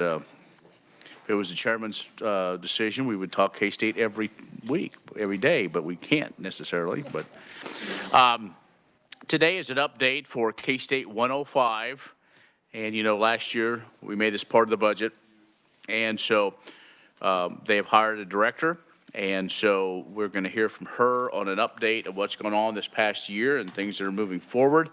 if it was the chairman's decision, we would talk K-State every week, every day, but we can't necessarily. But today is an update for K-State 105. And, you know, last year we made this part of the budget. And so they have hired a director. And so we're going to hear from her on an update of what's going on this past year and things that are moving forward.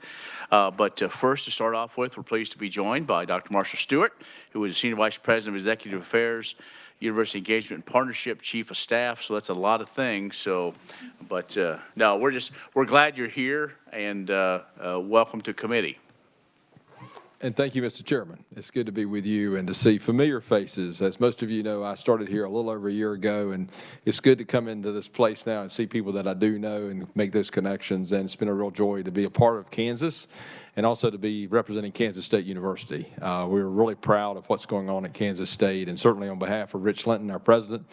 But first, to start off with, we're pleased to be joined by Dr. Marshall Stewart, who is Senior Vice President of Executive Affairs, University Engagement and Partnership, Chief of Staff. So that's a lot of things. So, but no, we're glad you're here, and welcome to committee. And thank you, Mr. Chairman. It's good to be with you and to see familiar faces. As most of you know, I started here a little over a year ago, and it's good to come into this place now and see people that I do know and make those connections. And it's been a real joy to be a part of Kansas and also to be representing Kansas State University. We're really proud of what's going on at Kansas State, and certainly on behalf of Rich Linton, our president,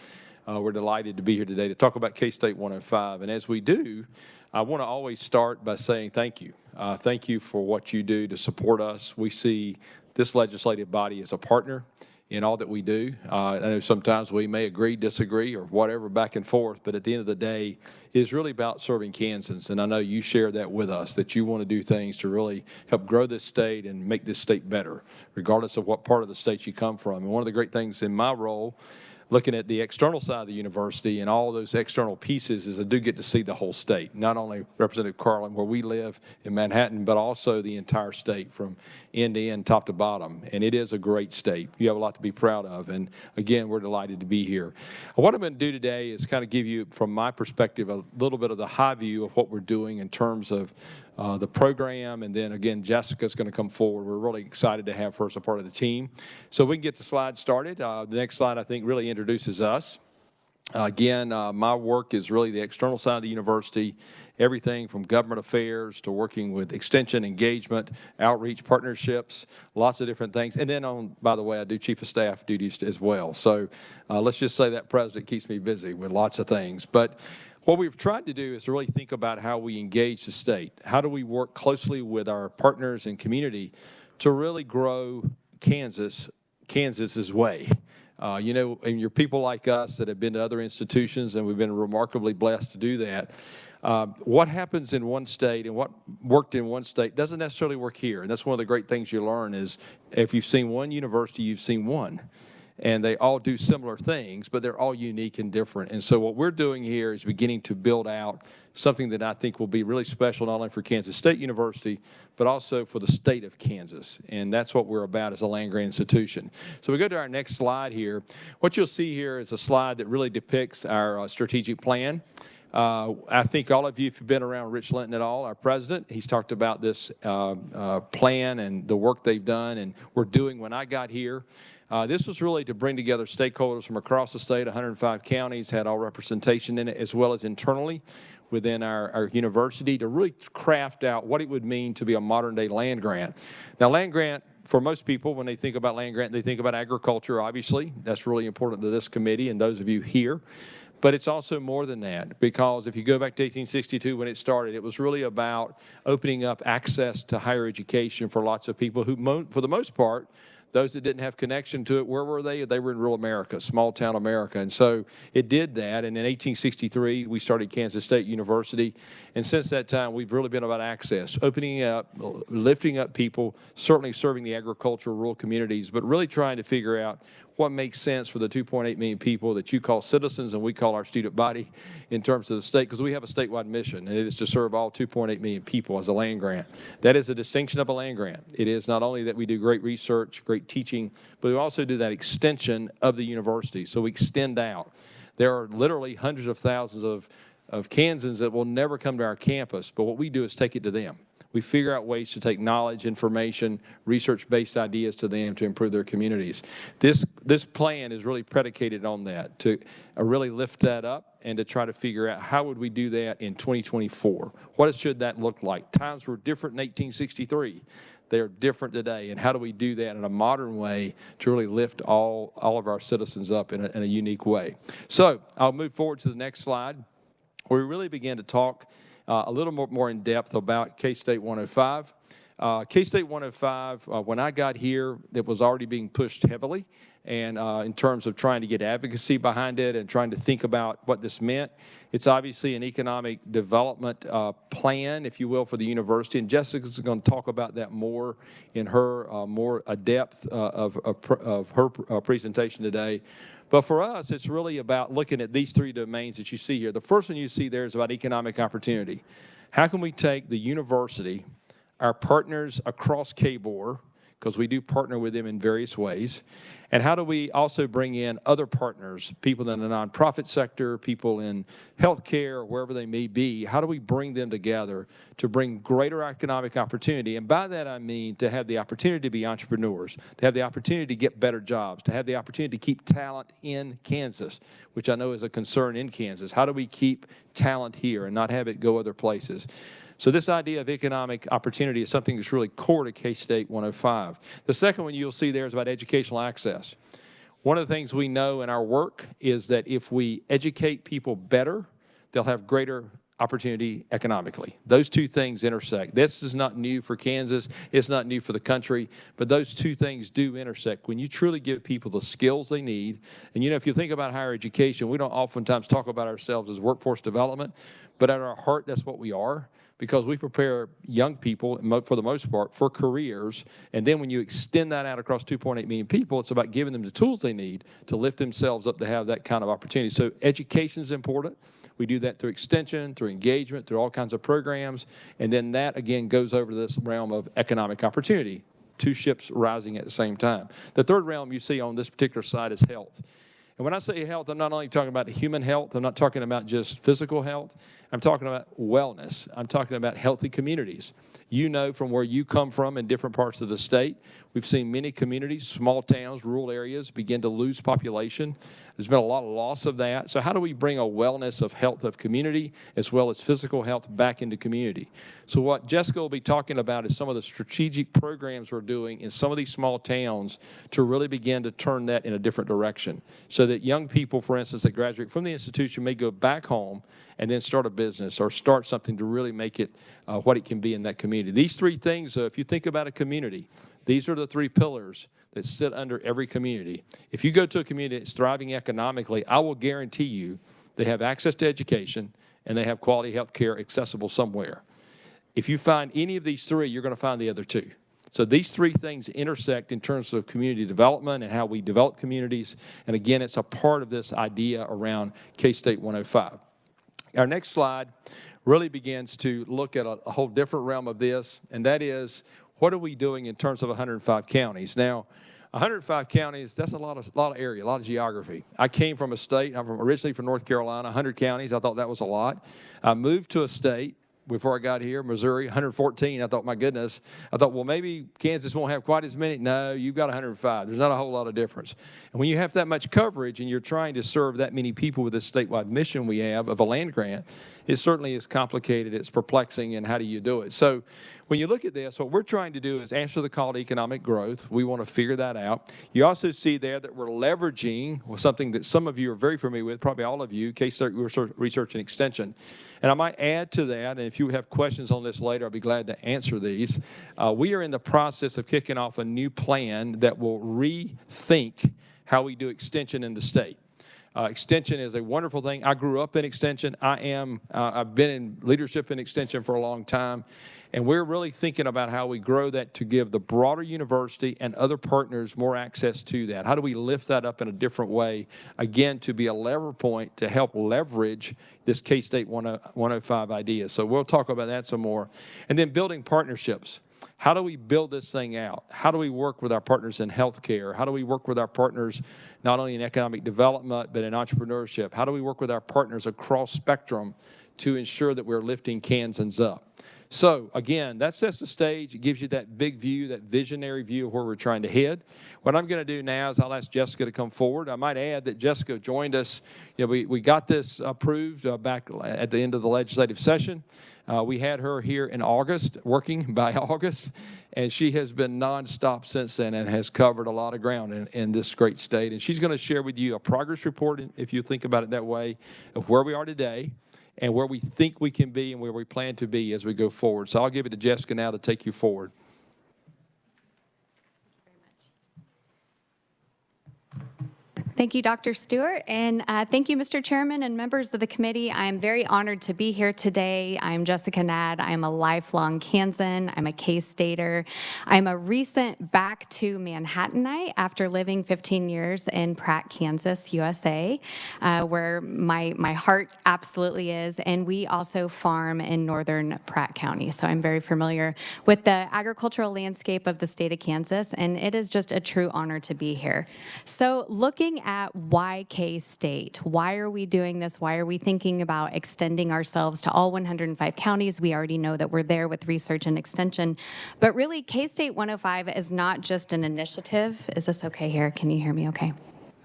we're delighted to be here today to talk about K-State 105. And as we do, I want to always start by saying thank you. Thank you for what you do to support us. We see this legislative body as a partner in all that we do. I know sometimes we may agree, disagree, or whatever, back and forth, but at the end of the day, it's really about serving Kansans. And I know you share that with us, that you want to do things to really help grow this state and make this state better, regardless of what part of the state you come from. And one of the great things in my role, looking at the external side of the university and all those external pieces, is I do get to see the whole state, not only Representative Carlin, where we live in Manhattan, but also the entire state from end to end, top to bottom. And it is a great state. You have a lot to be proud of. And again, we're delighted to be here. What I'm going to do today is kind of give you, from my perspective, a little bit of the high view of what we're doing in terms of the program, and then again, Jessica's going to come forward. We're really excited to have her as a part of the team. So we can get the slides started. The next slide, I think, really introduces us. Again, my work is really the external side of the university, everything from government affairs to working with extension, engagement, outreach, partnerships, lots of different things. And then, by the way, I do chief of staff duties as well. So let's just say that president keeps me busy with lots of things. But what we've tried to do is to really think about how we engage the state. How do we work closely with our partners and community to really grow Kansas's way? You know, and you're people like us that have been to other institutions, and we've been remarkably blessed to do that. What happens in one state and what worked in one state doesn't necessarily work here. And that's one of the great things you learn is if you've seen one university, you've seen one. And they all do similar things, but they're all unique and different. And so what we're doing here is beginning to build out something that I think will be really special, not only for Kansas State University, but also for the state of Kansas. And that's what we're about as a land-grant institution. So we go to our next slide here. What you'll see here is a slide that really depicts our strategic plan. I think all of you, if you've been around Rich Linton at all, our president, he's talked about this plan and the work they've done and we're doing. When I got here, this was really to bring together stakeholders from across the state. 105 counties had all representation in it, as well as internally within our university, to really craft out what it would mean to be a modern-day land grant. Now, land grant, for most people, when they think about land grant, they think about agriculture, obviously. That's really important to this committee and those of you here. But it's also more than that, because if you go back to 1862 when it started, it was really about opening up access to higher education for lots of people who, for the most part, those that didn't have connection to it, where were they? They were in rural America, small town America. And so it did that. And in 1863, we started Kansas State University. And since that time, we've really been about access, opening up, lifting up people, certainly serving the agricultural rural communities, but really trying to figure out what makes sense for the 2.8 million people that you call citizens and we call our student body in terms of the state, because we have a statewide mission, and it is to serve all 2.8 million people as a land grant. That is a distinction of a land grant. It is not only that we do great research, great teaching, but we also do that extension of the university. So we extend out. There are literally hundreds of thousands of Kansans that will never come to our campus, but what we do is take it to them. We figure out ways to take knowledge, information, research-based ideas to them to improve their communities. This plan is really predicated on that, to really lift that up and to try to figure out how would we do that in 2024. What should that look like? Times were different in 1863. They are different today, and how do we do that in a modern way to really lift all of our citizens up in a unique way? So I'll move forward to the next slide, where we really begin to talk a little more in depth about K-State 105. K-State 105, when I got here, it was already being pushed heavily, and in terms of trying to get advocacy behind it and trying to think about what this meant. It's obviously an economic development plan, if you will, for the university, and Jessica's going to talk about that more in her more depth of her presentation today. But for us, it's really about looking at these three domains that you see here. The first one you see there is about economic opportunity. How can we take the university, our partners across KBOR, because we do partner with them in various ways, and how do we also bring in other partners, people in the nonprofit sector, people in healthcare, wherever they may be, how do we bring them together to bring greater economic opportunity? And by that I mean to have the opportunity to be entrepreneurs, to have the opportunity to get better jobs, to have the opportunity to keep talent in Kansas, which I know is a concern in Kansas. How do we keep talent here and not have it go other places? So this idea of economic opportunity is something that's really core to K-State 105. The second one you'll see there is about educational access. One of the things we know in our work is that if we educate people better, they'll have greater opportunity economically. Those two things intersect. This is not new for Kansas. It's not new for the country, but those two things do intersect. When you truly give people the skills they need, and you know, if you think about higher education, we don't oftentimes talk about ourselves as workforce development, but at our heart, that's what we are, because we prepare young people, for the most part, for careers. And then when you extend that out across 2.8 million people, it's about giving them the tools they need to lift themselves up to have that kind of opportunity. So education is important. We do that through extension, through engagement, through all kinds of programs. And then that, again, goes over to this realm of economic opportunity, two ships rising at the same time. The third realm you see on this particular side is health. And when I say health, I'm not only talking about human health, I'm not talking about just physical health, I'm talking about wellness. I'm talking about healthy communities. You know, from where you come from in different parts of the state, we've seen many communities, small towns, rural areas begin to lose population. There's been a lot of loss of that. So how do we bring a wellness of health of community as well as physical health back into community? So what Jessica will be talking about is some of the strategic programs we're doing in some of these small towns to really begin to turn that in a different direction so that young people, for instance, that graduate from the institution may go back home and then start a business or start something to really make it what it can be in that community. These three things, if you think about a community, these are the three pillars that sit under every community. If you go to a community that's thriving economically, I will guarantee you they have access to education and they have quality health care accessible somewhere. If you find any of these three, you're going to find the other two. So these three things intersect in terms of community development and how we develop communities. And again, it's a part of this idea around K-State 105. Our next slide really begins to look at a whole different realm of this, and that is, what are we doing in terms of 105 counties? Now, 105 counties, that's a lot of area, a lot of geography. I came from a state, I'm originally from North Carolina, 100 counties, I thought that was a lot. I moved to a state before I got here, Missouri, 114. I thought, my goodness. I thought, well, maybe Kansas won't have quite as many. No, you've got 105. There's not a whole lot of difference. And when you have that much coverage and you're trying to serve that many people with this statewide mission we have of a land grant, it certainly is complicated. It's perplexing, and how do you do it? So when you look at this, what we're trying to do is answer the call to economic growth. We want to figure that out. You also see there that we're leveraging something that some of you are very familiar with, probably all of you, K-State Research and Extension. And I might add to that, and if you have questions on this later, I'll be glad to answer these. We are in the process of kicking off a new plan that will rethink how we do extension in the state. Extension is a wonderful thing. I grew up in extension. I've been in leadership in extension for a long time. And we're really thinking about how we grow that to give the broader university and other partners more access to that. How do we lift that up in a different way, again, to be a lever point to help leverage this K-State 105 idea. So we'll talk about that some more. And then building partnerships. How do we build this thing out? How do we work with our partners in healthcare? How do we work with our partners not only in economic development, but in entrepreneurship? How do we work with our partners across spectrum to ensure that we're lifting Kansans up? So, again, that sets the stage. It gives you that big view, that visionary view of where we're trying to head. What I'm going to do now is I'll ask Jessica to come forward. I might add that Jessica joined us. You know, we got this approved back at the end of the legislative session. We had her here in August, working by August, and she has been nonstop since then and has covered a lot of ground in this great state. And she's going to share with you a progress report, if you think about it that way, of where we are today and where we think we can be and where we plan to be as we go forward. So I'll give it to Jessica now to take you forward. Thank you, Dr. Stewart, and thank you, Mr. Chairman and members of the committee. I am very honored to be here today. I'm Jessica Nadd. I'm a lifelong Kansan. I'm a K-Stater. I'm a recent back to Manhattanite after living 15 years in Pratt, Kansas, USA, where my heart absolutely is, and we also farm in northern Pratt County, so I'm very familiar with the agricultural landscape of the state of Kansas, and it is just a true honor to be here. So looking at why K-State, why are we doing this? Why are we thinking about extending ourselves to all 105 counties? We already know that we're there with research and extension, but really K-State 105 is not just an initiative. Is this okay here? Can you hear me okay?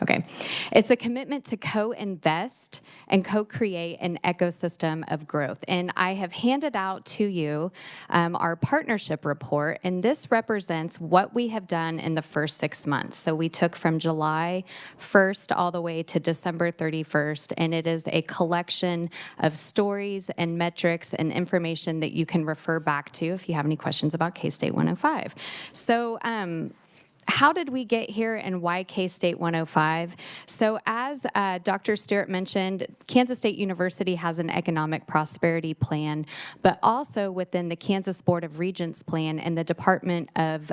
Okay. It's a commitment to co-invest and co-create an ecosystem of growth. And I have handed out to you our partnership report, and this represents what we have done in the first 6 months. So we took from July 1st all the way to December 31st, and it is a collection of stories and metrics and information that you can refer back to if you have any questions about K-State 105. So, how did we get here and why K-State 105? So as Dr. Stewart mentioned, Kansas State University has an economic prosperity plan, but also within the Kansas Board of Regents plan and the Department of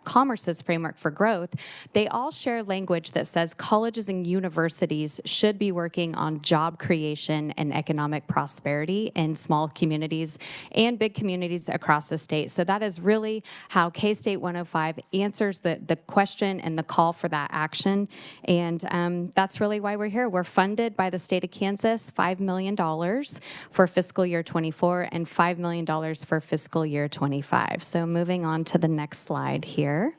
Commerce's framework for growth, they all share language that says colleges and universities should be working on job creation and economic prosperity in small communities and big communities across the state. So that is really how K-State 105 answers the question and the call for that action. And that's really why we're here. We're funded by the state of Kansas, $5 million for fiscal year 24 and $5 million for fiscal year 25. So moving on to the next slide here.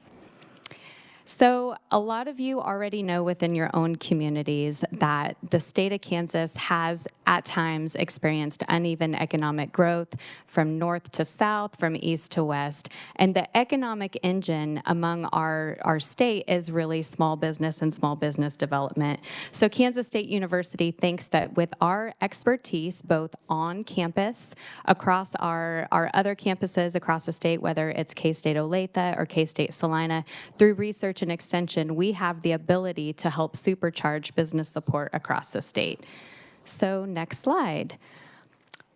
So a lot of you already know within your own communities that the state of Kansas has at times experienced uneven economic growth from north to south, from east to west. And the economic engine among our state is really small business and small business development. So Kansas State University thinks that with our expertise, both on campus, across our other campuses across the state, whether it's K-State Olathe or K-State Salina, through research and extension, we have the ability to help supercharge business support across the state. So next slide.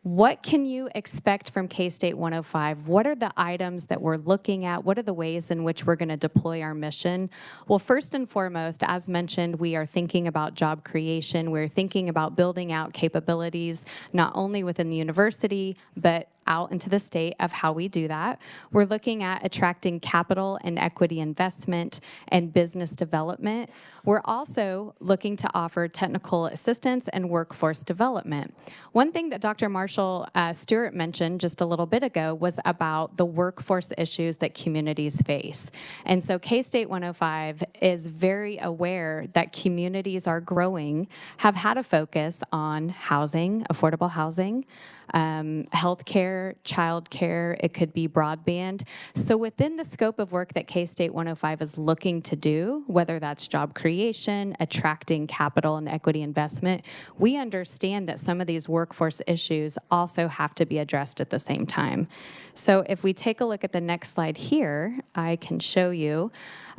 What can you expect from K-State 105? What are the items that we're looking at? What are the ways in which we're going to deploy our mission? Well, first and foremost, as mentioned, we are thinking about job creation. We're thinking about building out capabilities, not only within the university, but out into the state of how we do that. We're looking at attracting capital and equity investment and business development. We're also looking to offer technical assistance and workforce development. One thing that Dr. Marshall Stewart mentioned just a little bit ago was about the workforce issues that communities face. And so K-State 105 is very aware that communities are growing, have had a focus on housing, affordable housing, healthcare, childcare, it could be broadband. So within the scope of work that K-State 105 is looking to do, whether that's job creation, attracting capital and equity investment, we understand that some of these workforce issues also have to be addressed at the same time. So if we take a look at the next slide here, I can show you.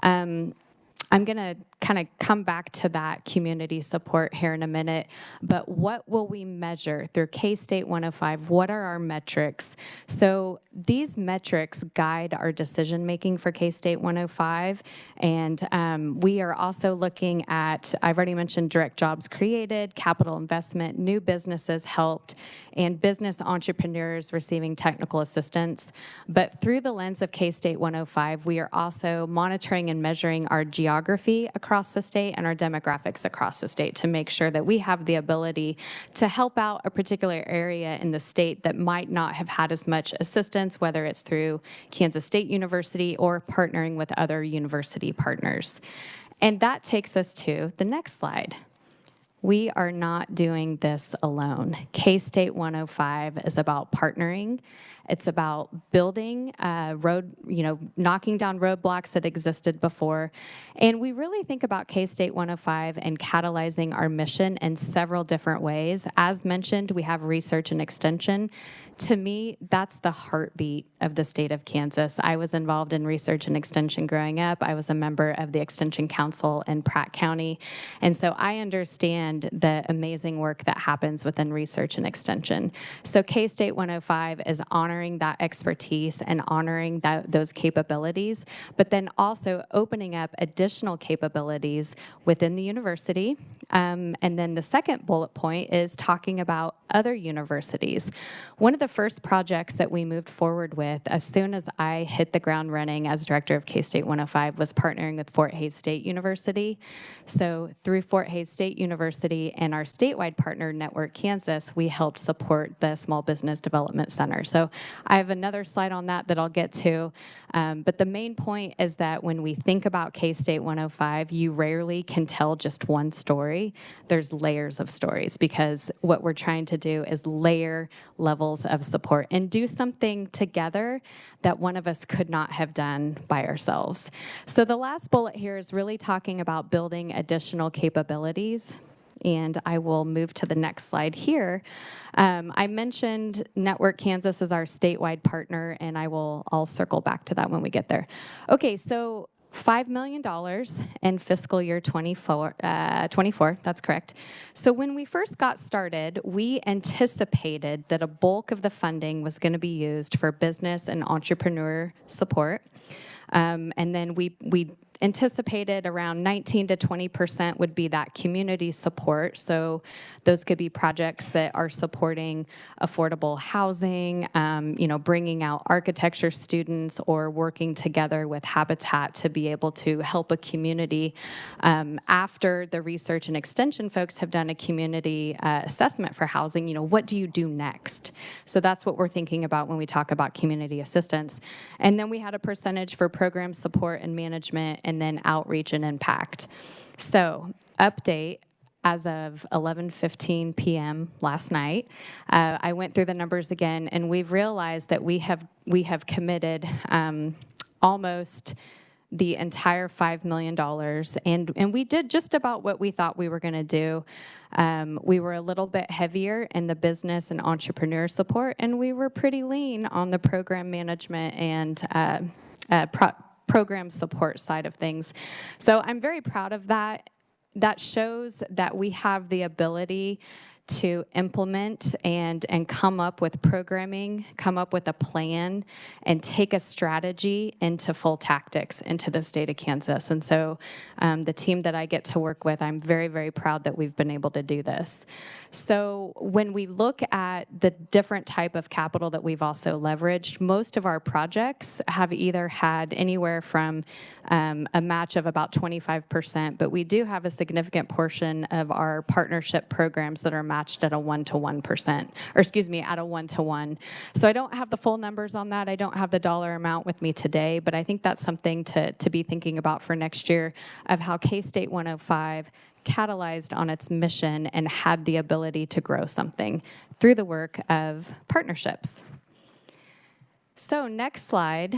I'm going to kind of come back to that community support here in a minute, but what will we measure through K-State 105? What are our metrics? So these metrics guide our decision-making for K-State 105, and we are also looking at, I've already mentioned direct jobs created, capital investment, new businesses helped, and business entrepreneurs receiving technical assistance. But through the lens of K-State 105, we are also monitoring and measuring our geography across the state and our demographics across the state to make sure that we have the ability to help out a particular area in the state that might not have had as much assistance, whether it's through Kansas State University or partnering with other university partners. And that takes us to the next slide. We are not doing this alone. K-State 105 is about partnering It's about building knocking down roadblocks that existed before. And we really think about K-State 105 and catalyzing our mission in several different ways. As mentioned, we have research and extension. To me, that's the heartbeat of the state of Kansas. I was involved in research and extension growing up. I was a member of the Extension Council in Pratt County. And so I understand the amazing work that happens within research and extension. So K-State 105 is honoring that expertise and honoring those capabilities, but then also opening up additional capabilities within the university. And then the second bullet point is talking about other universities. One of the first projects that we moved forward with as soon as I hit the ground running as director of K-State 105 was partnering with Fort Hays State University. So through Fort Hays State University and our statewide partner, Network Kansas, we helped support the Small Business Development Center. So I have another slide on that I'll get to. But the main point is that when we think about K-State 105, you rarely can tell just one story. There's layers of stories because what we're trying to do is layer levels of support and do something together that one of us could not have done by ourselves. So the last bullet here is really talking about building additional capabilities. And I will move to the next slide here. I mentioned Network Kansas is our statewide partner, and I'll circle back to that when we get there. Okay, so $5 million in fiscal year 24, that's correct. So when we first got started, we anticipated that a bulk of the funding was going to be used for business and entrepreneur support. And then we anticipated around 19 to 20% would be that community support. So those could be projects that are supporting affordable housing, bringing out architecture students or working together with Habitat to be able to help a community. After the research and extension folks have done a community assessment for housing, what do you do next? So that's what we're thinking about when we talk about community assistance. And then we had a percentage for program support and management, and then outreach and impact. So update, as of 11:15 p.m. last night, I went through the numbers again, and we've realized that we have committed almost the entire $5 million, and we did just about what we thought we were going to do. We were a little bit heavier in the business and entrepreneur support, and we were pretty lean on the program management and program support side of things. So I'm very proud of that. That shows that we have the ability to implement and come up with programming, come up with a plan, and take a strategy into full tactics into the state of Kansas. And so the team that I get to work with, I'm very, very proud that we've been able to do this. So when we look at the different type of capital that we've also leveraged, most of our projects have either had anywhere from a match of about 25%, but we do have a significant portion of our partnership programs that are matched at a 1-to-1%, or excuse me, at a 1-to-1. So I don't have the full numbers on that. I don't have the dollar amount with me today, but I think that's something to be thinking about for next year of how K-State 105 catalyzed on its mission and had the ability to grow something through the work of partnerships. So next slide.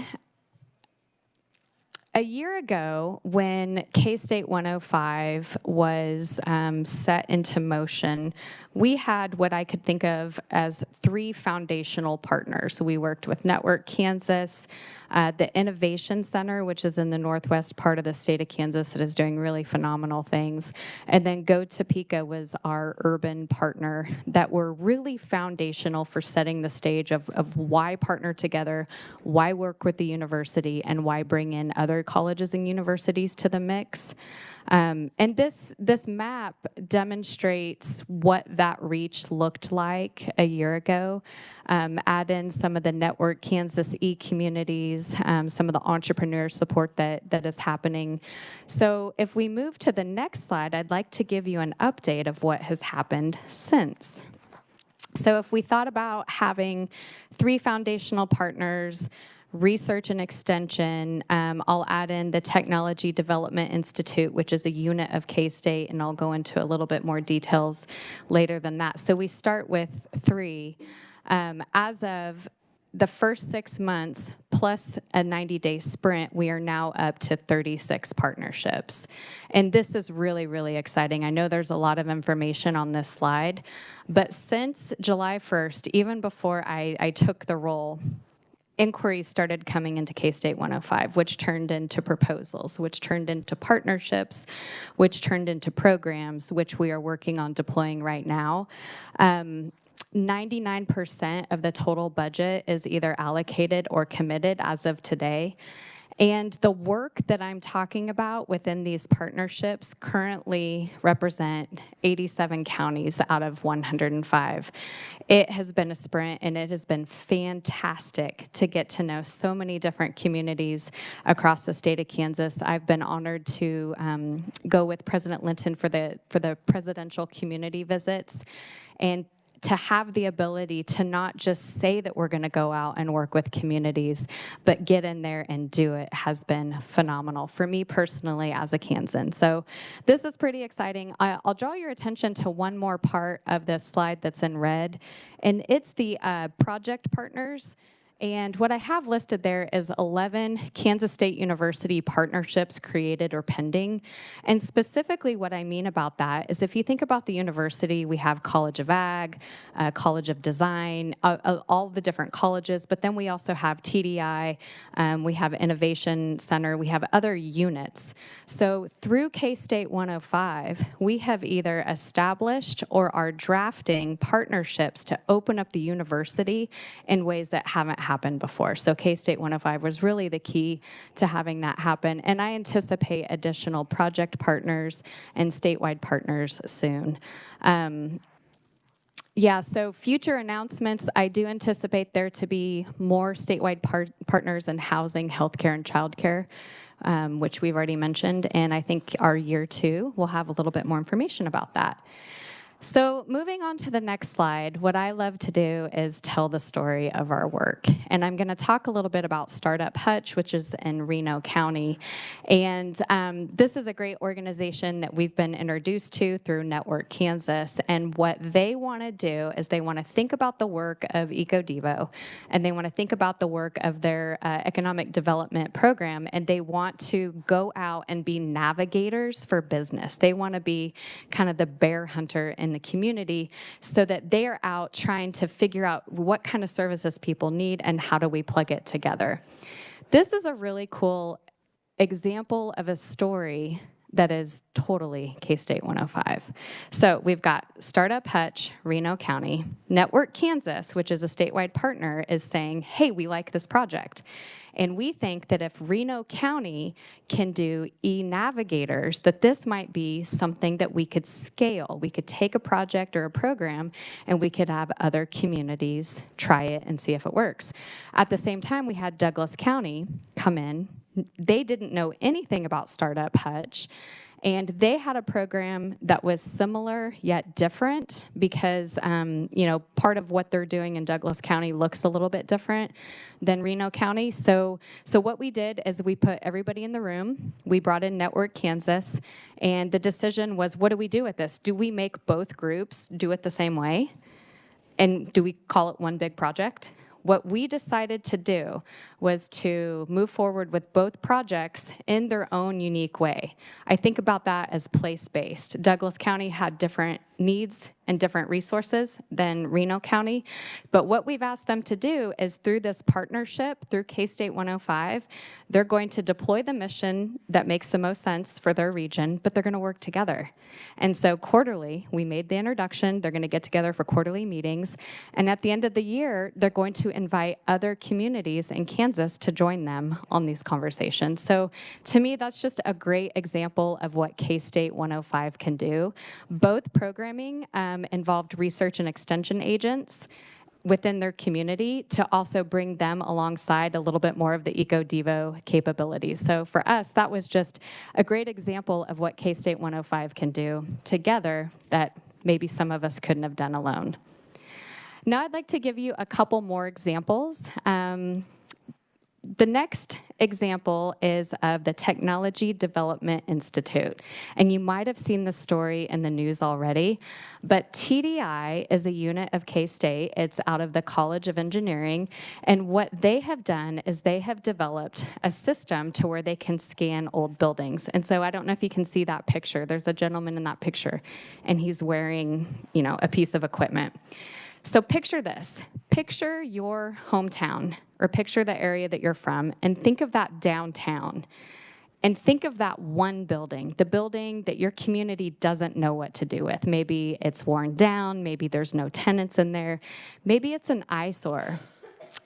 A year ago, when K-State 105 was set into motion, we had what I could think of as 3 foundational partners. We worked with Network Kansas, the Innovation Center, which is in the northwest part of the state of Kansas that is doing really phenomenal things. And then Go Topeka was our urban partner that were really foundational for setting the stage of why partner together, why work with the university, and why bring in other colleges and universities to the mix. And this map demonstrates what that reach looked like a year ago. Add in some of the Network Kansas e-communities, some of the entrepreneur support that is happening. So if we move to the next slide, I'd like to give you an update of what has happened since. So if we thought about having 3 foundational partners, research and extension, I'll add in the Technology Development Institute, which is a unit of K-State, and I'll go into a little bit more details later than that. So we start with 3. As of the first 6 months plus a 90-day sprint, we are now up to 36 partnerships. And this is really, really exciting. I know there's a lot of information on this slide, but since July 1st, even before I took the role, inquiries started coming into K-State 105, which turned into proposals, which turned into partnerships, which turned into programs, which we are working on deploying right now. 99% of the total budget is either allocated or committed as of today. And the work that I'm talking about within these partnerships currently represent 87 counties out of 105. It has been a sprint, and it has been fantastic to get to know so many different communities across the state of Kansas. I've been honored to go with President Linton for the presidential community visits, and to have the ability to not just say that we're going to go out and work with communities, but get in there and do it has been phenomenal for me personally as a Kansan. So this is pretty exciting. I'll draw your attention to one more part of this slide that's in red, and it's the project partners. And what I have listed there is 11 Kansas State University partnerships created or pending. And specifically what I mean about that is if you think about the university, we have College of Ag, College of Design, all the different colleges, but then we also have TDI, we have Innovation Center, we have other units. So through K-State 105, we have either established or are drafting partnerships to open up the university in ways that haven't happened before. So K-State 105 was really the key to having that happen. And I anticipate additional project partners and statewide partners soon. Yeah, so future announcements, I do anticipate there to be more statewide partners in housing, healthcare, and childcare, which we've already mentioned. And I think our year 2 will have a little bit more information about that. So moving on to the next slide, what I love to do is tell the story of our work. And I'm going to talk a little bit about Startup Hutch, which is in Reno County. And this is a great organization that we've been introduced to through Network Kansas. And what they want to do is they want to think about the work of EcoDevo, and they want to think about the work of their economic development program, and they want to go out and be navigators for business. They want to be kind of the bear hunter in the community so that they are out trying to figure out what kind of services people need and how do we plug it together. This is a really cool example of a story that is totally K-State 105. So we've got Startup Hutch, Reno County. Network Kansas, which is a statewide partner, is saying, hey, we like this project. And we think that if Reno County can do e-navigators, that this might be something that we could scale. We could take a project or a program, and we could have other communities try it and see if it works. At the same time, we had Douglas County come in. They didn't know anything about Startup Hutch, and they had a program that was similar yet different because, part of what they're doing in Douglas County looks a little bit different than Reno County. So what we did is we put everybody in the room. We brought in Network Kansas, and the decision was, what do we do with this? Do we make both groups do it the same way? And do we call it one big project? What we decided to do was to move forward with both projects in their own unique way. I think about that as place-based. Douglas County had different needs and different resources than Reno County. But what we've asked them to do is through this partnership, through K-State 105, they're going to deploy the mission that makes the most sense for their region, but they're going to work together. And so quarterly, we made the introduction. They're going to get together for quarterly meetings. And at the end of the year, they're going to invite other communities in Kansas to join them on these conversations. So to me, that's just a great example of what K-State 105 can do. Both programs involved research and extension agents within their community to also bring them alongside a little bit more of the EcoDevo capabilities. So for us, that was just a great example of what K-State 105 can do together that maybe some of us couldn't have done alone. Now I'd like to give you a couple more examples. The next example is of the Technology Development Institute. And you might have seen the story in the news already, but TDI is a unit of K-State. It's out of the College of Engineering. And what they have done is they have developed a system to where they can scan old buildings. And so I don't know if you can see that picture. There's a gentleman in that picture, and he's wearing, a piece of equipment. So picture this. Picture your hometown, or picture the area that you're from, and think of that downtown. And think of that one building, the building that your community doesn't know what to do with. Maybe it's worn down, maybe there's no tenants in there, maybe it's an eyesore.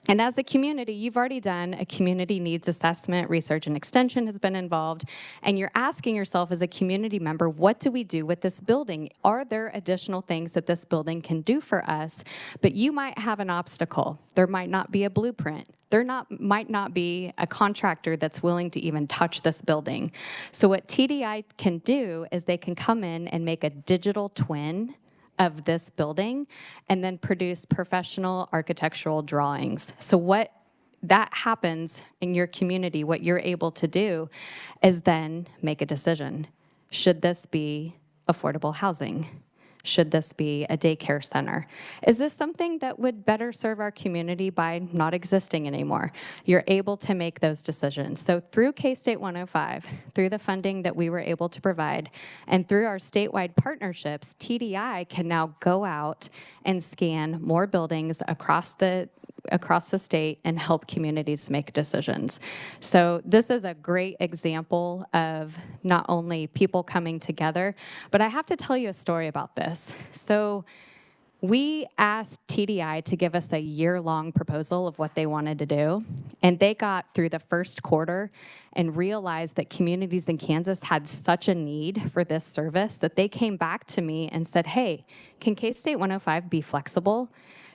And as a community, you've already done a community needs assessment, research and extension has been involved, and you're asking yourself as a community member, what do we do with this building? Are there additional things that this building can do for us? But you might have an obstacle. There might not be a blueprint. Might not be a contractor that's willing to even touch this building. So what TDI can do is they can come in and make a digital twin of this building and then produce professional architectural drawings. So what that happens in your community, what you're able to do is then make a decision. Should this be affordable housing? Should this be a daycare center? Is this something that would better serve our community by not existing anymore? You're able to make those decisions. So through K-State 105, through the funding that we were able to provide, and through our statewide partnerships, TDI can now go out and scan more buildings across the state and help communities make decisions. So this is a great example of not only people coming together, but I have to tell you a story about this. So we asked TDI to give us a year-long proposal of what they wanted to do, and they got through the first quarter and realized that communities in Kansas had such a need for this service that they came back to me and said, hey, can K-State 105 be flexible?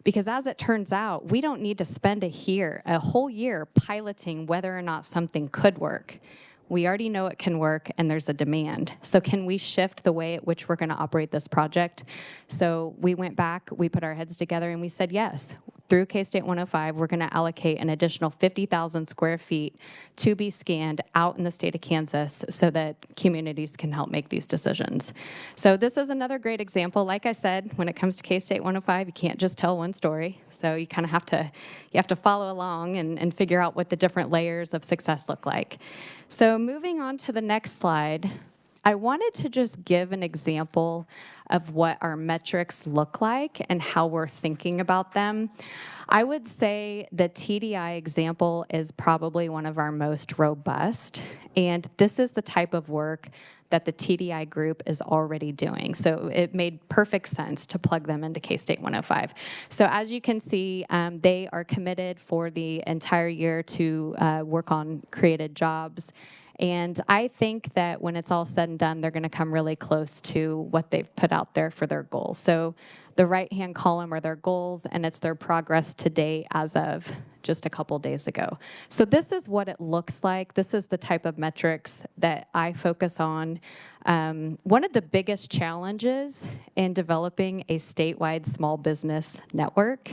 Because as it turns out, we don't need to spend a whole year piloting whether or not something could work. We already know it can work, and there's a demand. So can we shift the way at which we're going to operate this project? So we went back, we put our heads together, and we said yes. Through K-State 105, we're going to allocate an additional 50,000 square feet to be scanned out in the state of Kansas so that communities can help make these decisions. So this is another great example. Like I said, when it comes to K-State 105, you can't just tell one story. So you kind of have to follow along and figure out what the different layers of success look like. So moving on to the next slide, I wanted to just give an example of what our metrics look like and how we're thinking about them. I would say the TDI example is probably one of our most robust, and this is the type of work that the TDI group is already doing. So it made perfect sense to plug them into K-State 105. So as you can see, they are committed for the entire year to work on created jobs. And I think that when it's all said and done, they're going to come really close to what they've put out there for their goals. So the right-hand column are their goals, and it's their progress to date as of just a couple days ago. So this is what it looks like. This is the type of metrics that I focus on. One of the biggest challenges in developing a statewide small business network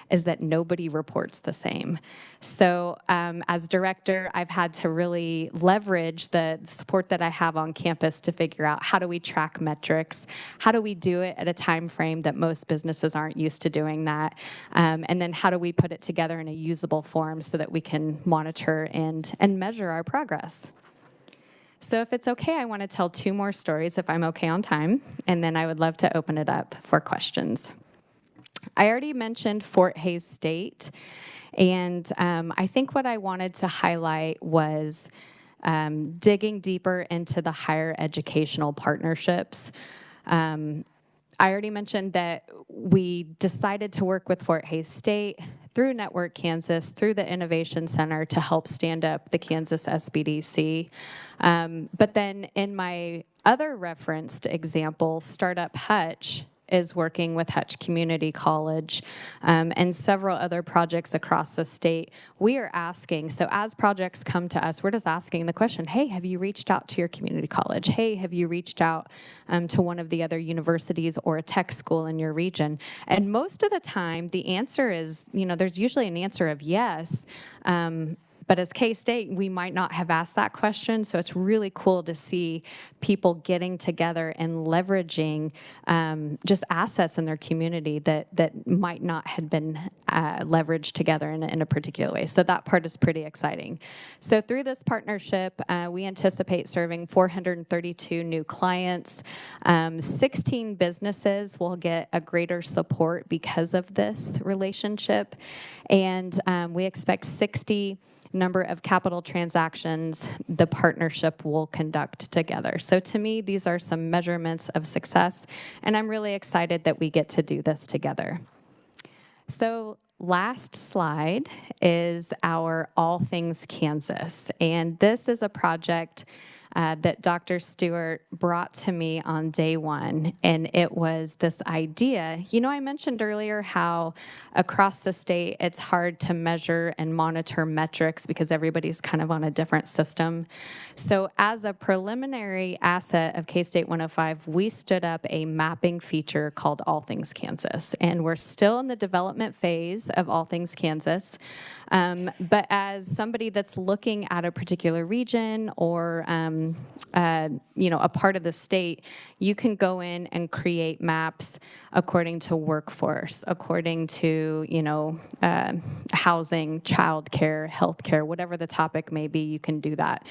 is that nobody reports the same. So as director, I've had to really leverage the support that I have on campus to figure out how do we track metrics, how do we do it at a time frame that most businesses aren't used to doing that, and then how do we put it together in a usable form so that we can monitor and measure our progress. So if it's okay, I want to tell 2 more stories if I'm okay on time, and then I would love to open it up for questions. I already mentioned Fort Hays State, and I think what I wanted to highlight was digging deeper into the higher educational partnerships. I already mentioned that we decided to work with Fort Hays State through Network Kansas, through the Innovation Center to help stand up the Kansas SBDC. But then in my other referenced example, Startup Hutch is working with Hutch Community College and several other projects across the state. We are asking, so as projects come to us, we're just asking the question, hey, have you reached out to your community college? Hey, have you reached out to one of the other universities or a tech school in your region? And most of the time, the answer is, there's usually an answer of yes, but But as K-State, we might not have asked that question, so it's really cool to see people getting together and leveraging just assets in their community that might not have been leveraged together in a particular way. So that part is pretty exciting. So through this partnership, we anticipate serving 432 new clients. 16 businesses will get a greater support because of this relationship. And we expect 60 number of capital transactions the partnership will conduct together. So to me, these are some measurements of success, and I'm really excited that we get to do this together. So last slide is our All Things Kansas, and this is a project that Dr. Stewart brought to me on day one, and it was this idea. You know, I mentioned earlier how across the state it's hard to measure and monitor metrics because everybody's kind of on a different system. So as a preliminary asset of K-State 105, we stood up a mapping feature called All Things Kansas, and we're still in the development phase of All Things Kansas. But as somebody that's looking at a particular region or a part of the state, you can go in and create maps according to workforce, according to housing, childcare, healthcare, whatever the topic may be. You can do that.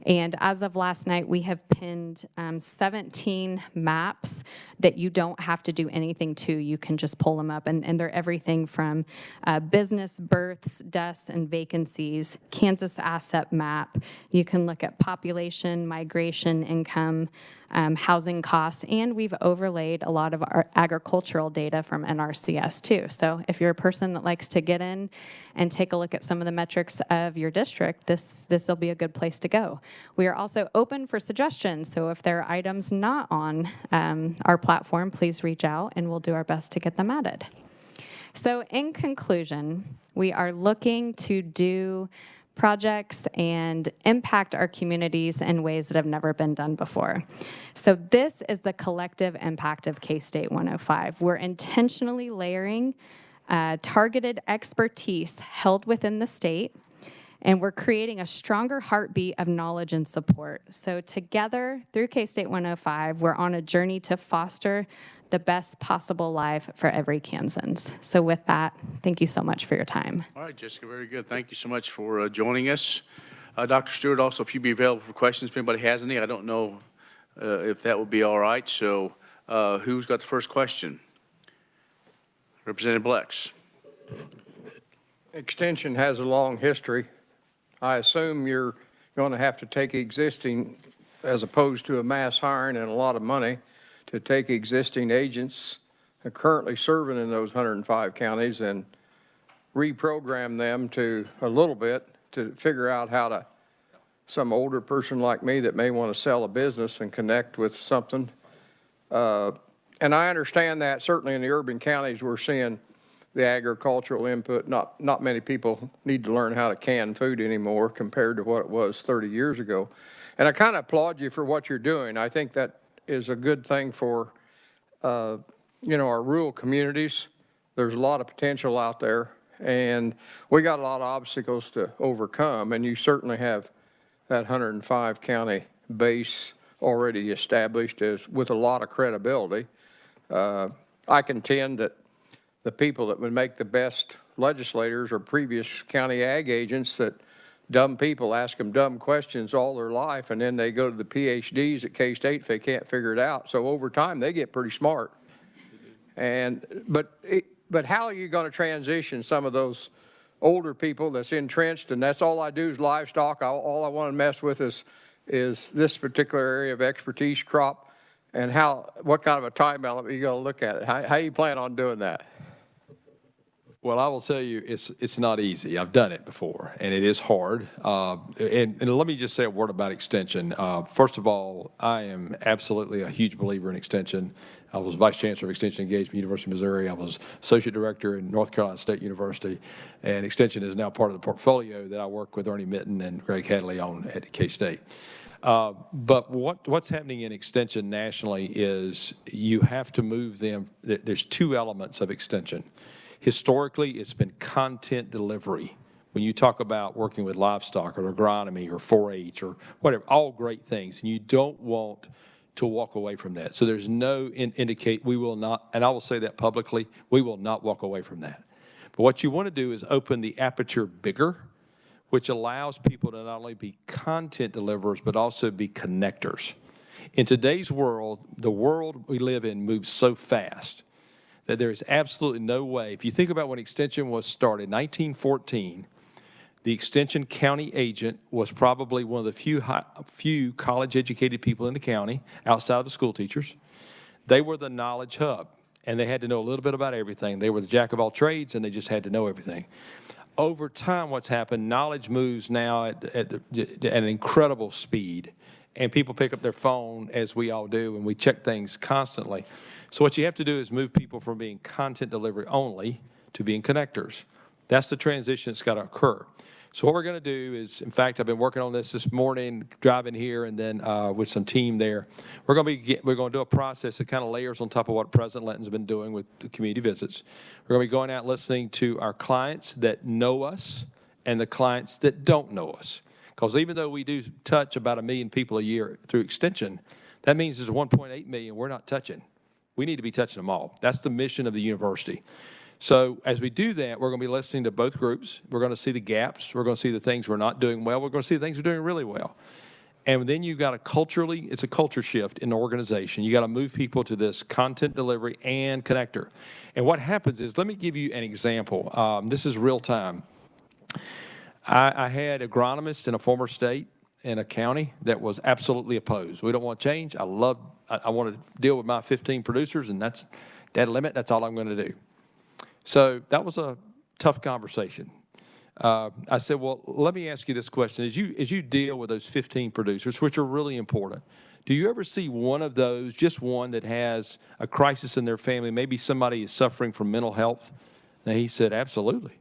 And as of last night, we have pinned 17 maps that you don't have to do anything to. You can just pull them up, and they're everything from business births, deaths, and vacancies, Kansas asset map. You can look at population, migration, income, housing costs, and we've overlaid a lot of our agricultural data from NRCS too. So if you're a person that likes to get in and take a look at some of the metrics of your district, this will be a good place to go. We are also open for suggestions, so if there are items not on our platform, please reach out and we'll do our best to get them added. So in conclusion, we are looking to do projects and impact our communities in ways that have never been done before. So this is the collective impact of K-State 105. We're intentionally layering targeted expertise held within the state, and we're creating a stronger heartbeat of knowledge and support. So together, through K-State 105, we're on a journey to foster the best possible life for every Kansans. So with that, thank you so much for your time. All right, Jessica, very good. Thank you so much for joining us. Dr. Stewart, also, if you'd be available for questions, if anybody has any, I don't know if that would be all right. So who's got the first question? Representative Blex. Extension has a long history. I assume you're going to have to take existing, as opposed to a mass hiring and a lot of money, to take existing agents currently serving in those 105 counties and reprogram them to a little bit to figure out how to, some older person like me that may want to sell a business and connect with something. And I understand that certainly in the urban counties we're seeing the agricultural input. Not many people need to learn how to can food anymore compared to what it was 30 years ago. And I kind of applaud you for what you're doing. I think that is a good thing for, our rural communities. There's a lot of potential out there, and we got a lot of obstacles to overcome, and you certainly have that 105 county base already established with a lot of credibility. I contend that the people that would make the best legislators are previous county ag agents that dumb people ask them dumb questions all their life, and then they go to the PhDs at K-State if they can't figure it out. So over time, they get pretty smart. But how are you going to transition some of those older people that's entrenched, and that's all I do is livestock. All I want to mess with is this particular area of expertise, crop, and what kind of a time element are you going to look at it? How you plan on doing that? Well, I will tell you, it's not easy. I've done it before, and it is hard. And let me just say a word about extension. First of all, I am absolutely a huge believer in extension. I was Vice Chancellor of Extension Engagement, University of Missouri. I was Associate Director in North Carolina State University, and extension is now part of the portfolio that I work with Ernie Mitten and Greg Hadley on at K-State. But what's happening in extension nationally is you have to move them. There's two elements of extension. Historically, it's been content delivery. when you talk about working with livestock or agronomy or 4-H or whatever, all great things, and you don't want to walk away from that. So there's no indicate, we will not, and I will say that publicly, we will not walk away from that. But what you want to do is open the aperture bigger, which allows people to not only be content deliverers, but also be connectors. In today's world, the world we live in moves so fast that there is absolutely no way. If you think about when Extension was started, 1914, the Extension county agent was probably one of the few college-educated people in the county outside of the school teachers. They were the knowledge hub, and they had to know a little bit about everything. They were the jack of all trades, and they just had to know everything. Over time, what's happened, knowledge moves now at an incredible speed, and people pick up their phone, as we all do, and we check things constantly. So what you have to do is move people from being content delivery only to being connectors. That's the transition that's got to occur. So what we're going to do is, in fact, I've been working on this morning, driving here, and then with some team there. We're going to do a process that kind of layers on top of what President Linton's been doing with the community visits. We're going to be going out listening to our clients that know us and the clients that don't know us. Because even though we do touch about 1 million people a year through Extension, that means there's 1.8 million we're not touching. We need to be touching them all. That's the mission of the university. So as we do that, we're going to be listening to both groups. We're going to see the gaps. We're going to see the things we're not doing well. We're going to see the things we're doing really well. And then you've got it's a culture shift in the organization. You got to move people to this content delivery and connector. And what happens is, let me give you an example. This is real time. I had an agronomist in a former state in a county that was absolutely opposed. We don't want change. I want to deal with my 15 producers, and that's that limit. That's all I'm going to do. So that was a tough conversation. I said, well, let me ask you this question. As you deal with those 15 producers, which are really important, do you ever see one of those, just one, that has a crisis in their family? Maybe somebody is suffering from mental health? And he said, absolutely.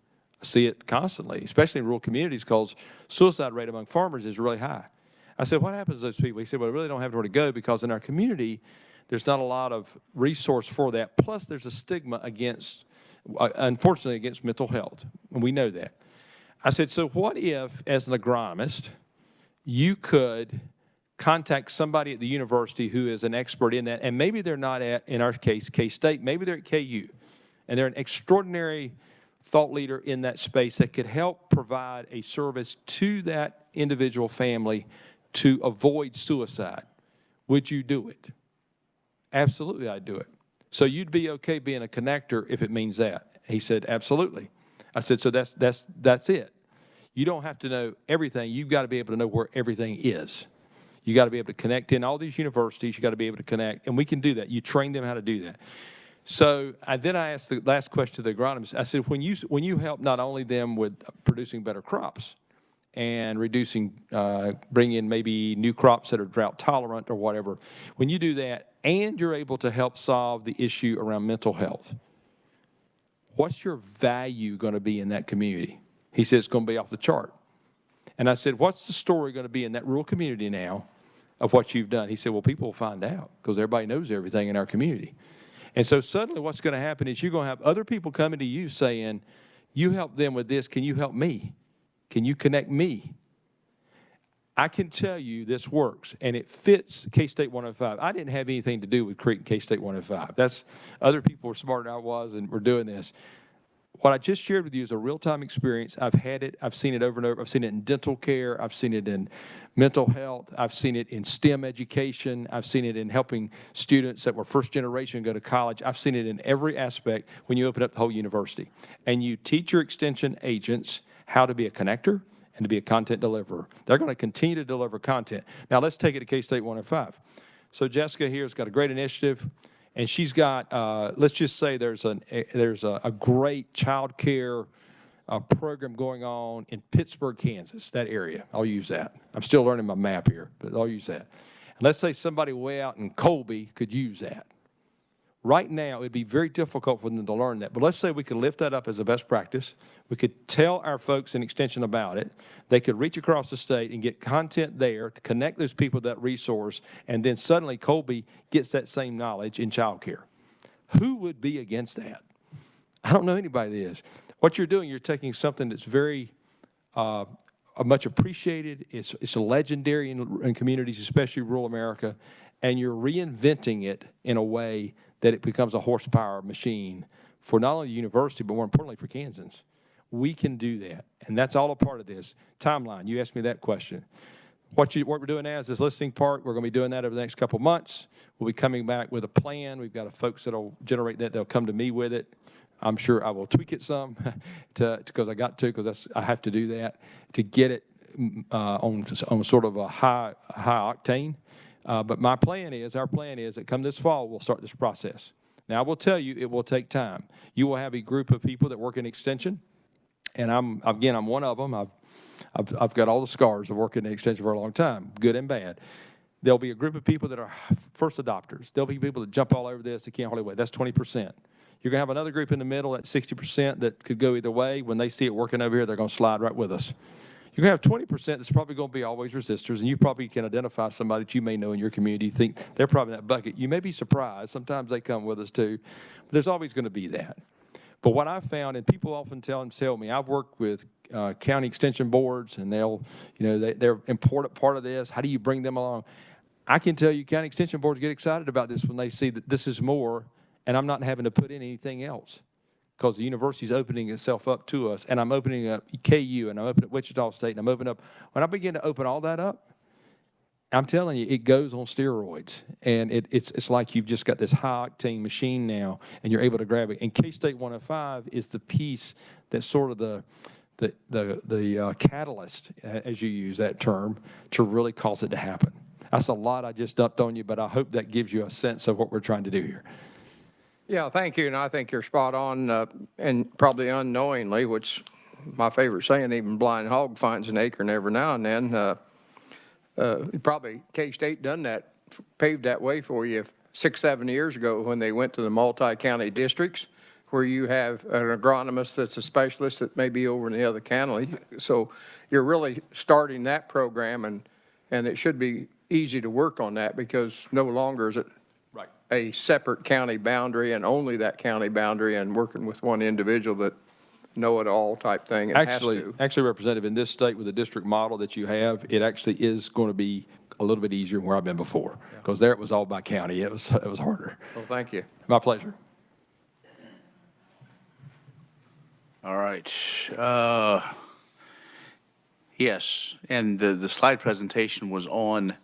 I see it constantly, especially in rural communities, because suicide rate among farmers is really high. I said, what happens to those people? He said, well, I really don't have nowhere to go because in our community, there's not a lot of resource for that. Plus, there's a stigma against, unfortunately, against mental health, and we know that. I said, so what if, as an agronomist, you could contact somebody at the university who is an expert in that, and maybe they're not at, in our case, K-State, maybe they're at KU, and they're an extraordinary thought leader in that space that could help provide a service to that individual family to avoid suicide. Would you do it? Absolutely, I'd do it. So you'd be okay being a connector if it means that? He said, absolutely. I said, so that's it. You don't have to know everything. You've got to be able to know where everything is. You got to be able to connect in all these universities. You got to be able to connect, and we can do that. You train them how to do that. So then I asked the last question to the agronomist. I said, when you help not only them with producing better crops and reducing, bring in maybe new crops that are drought tolerant or whatever, when you do that and you're able to help solve the issue around mental health, what's your value going to be in that community? He said, it's going to be off the chart. And I said, what's the story going to be in that rural community now of what you've done? He said, well, people will find out because everybody knows everything in our community. And so suddenly what's going to happen is you're going to have other people coming to you saying, you help them with this, can you help me? Can you connect me? I can tell you this works, and it fits K-State 105. I didn't have anything to do with creating K-State 105. That's other people were smarter than I was and were doing this. What I just shared with you is a real-time experience. I've had it. I've seen it over and over. I've seen it in dental care. I've seen it in mental health. I've seen it in STEM education. I've seen it in helping students that were first generation go to college. I've seen it in every aspect when you open up the whole university. And you teach your extension agents how to be a connector and to be a content deliverer. They're going to continue to deliver content. Now, let's take it to K-State 105. So Jessica here has got a great initiative. And she's got, let's just say there's a great child care program going on in Pittsburgh, Kansas, that area. I'll use that. I'm still learning my map here, but I'll use that. And let's say somebody way out in Colby could use that. Right now, it would be very difficult for them to learn that. But let's say we could lift that up as a best practice. We could tell our folks in Extension about it. They could reach across the state and get content there to connect those people to that resource, and then suddenly Colby gets that same knowledge in child care. Who would be against that? I don't know anybody that is. What you're doing, you're taking something that's very are much appreciated. It's a legendary in communities, especially rural America, and you're reinventing it in a way that it becomes a horsepower machine for not only the university, but more importantly for Kansans. We can do that, and that's all a part of this. Timeline, you asked me that question. What we're doing now is this listening part. We're going to be doing that over the next couple of months. We'll be coming back with a plan. We've got folks that will generate that. They'll come to me with it. I'm sure I will tweak it some because I have to do that to get it on sort of a high octane. But our plan is that come this fall, we'll start this process. Now, I will tell you, it will take time. You will have a group of people that work in extension, and I'm one of them. I've got all the scars of working in extension for a long time, good and bad. There'll be a group of people that are first adopters. There'll be people that jump all over this. They can't hardly wait. That's 20%. You're going to have another group in the middle at 60% that could go either way. When they see it working over here, they're going to slide right with us. You're going to have 20% that's probably going to be always resistors, and you probably can identify somebody that you may know in your community. You think they're probably in that bucket. You may be surprised. Sometimes they come with us too. But there's always going to be that. But what I found, and people often tell me, I've worked with county extension boards, and they're an important part of this. How do you bring them along? I can tell you county extension boards get excited about this when they see that this is more, and I'm not having to put in anything else because the university's opening itself up to us, and I'm opening up KU, and I'm opening up Wichita State, and I'm opening up. When I begin to open all that up, I'm telling you, it goes on steroids, and it's like you've just got this high-octane machine now, and you're able to grab it. And K-State 105 is the piece that's sort of the catalyst, as you use that term, to really cause it to happen. That's a lot I just dumped on you, but I hope that gives you a sense of what we're trying to do here. Yeah, thank you, and I think you're spot on, and probably unknowingly, which my favorite saying, even blind hog finds an acorn every now and then. Probably K-State done that, paved that way for you 6-7 years ago when they went to the multi-county districts, where you have an agronomist that's a specialist that may be over in the other county. So you're really starting that program, and it should be easy to work on that because no longer is it a separate county boundary and only that county boundary and working with one individual that know-it-all type thing. Actually, Representative, in this state with the district model that you have, it actually is going to be a little bit easier than where I've been before because there it was all by county. It was harder. Well, thank you. My pleasure. All right. Yes, and the slide presentation was on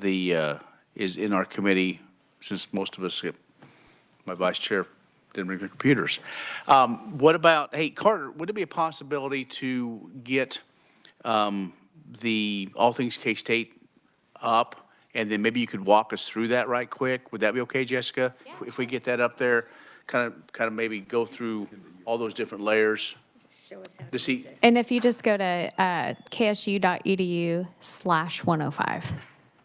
is in our committee since most of us, my vice chair didn't bring their computers. What about, hey, Carter, would it be a possibility to get the All Things K-State up, and then maybe you could walk us through that right quick? Would that be okay, Jessica? Yeah. If we get that up there, kind of maybe go through all those different layers. To see. And if you just go to ksu.edu/105.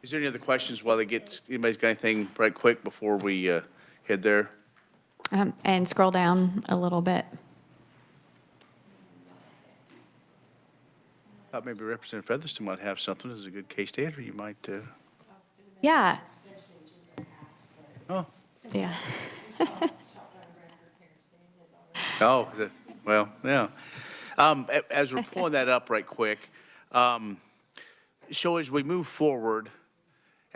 Is there any other questions while anybody's got anything right quick before we head there? And scroll down a little bit. I thought maybe Representative Featherston might have something as a good K-State, or you might. Yeah. Oh. Yeah. Oh, well, yeah. As we're pulling that up right quick, so as we move forward,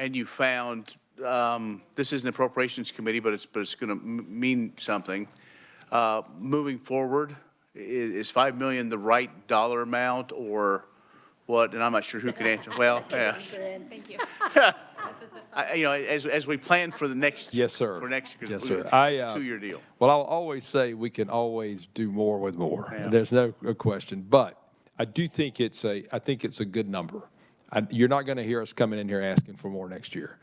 and you found this isn't appropriations committee, but it's going to mean something. Moving forward, is $5 million the right dollar amount, or what? And I'm not sure who can answer. Well, yes. Thank you. As we plan for the next. Yes, sir. For next year. Yes, sir. It's a 2-year deal. Well, I'll always say we can always do more with more. Yeah. There's no question. But I do think it's a good number. You're not going to hear us coming in here asking for more next year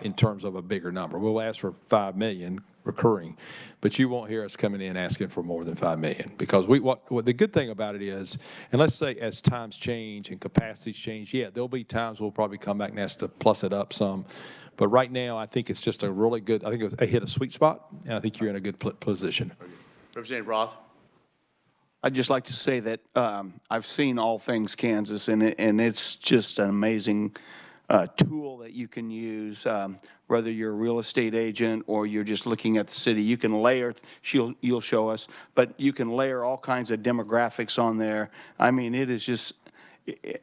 in terms of a bigger number. We'll ask for $5 million recurring, but you won't hear us coming in asking for more than $5 million because what the good thing about it is, and let's say as times change and capacities change, yeah, there'll be times we'll probably come back and ask to plus it up some. But right now, I think it's just a really good, I think it hit a sweet spot, and I think you're in a good position. Representative Roth. I'd just like to say that I've seen All Things Kansas, and it's just an amazing tool that you can use, whether you're a real estate agent or you're just looking at the city. You can layer, you'll show us, but you can layer all kinds of demographics on there. I mean, it is just,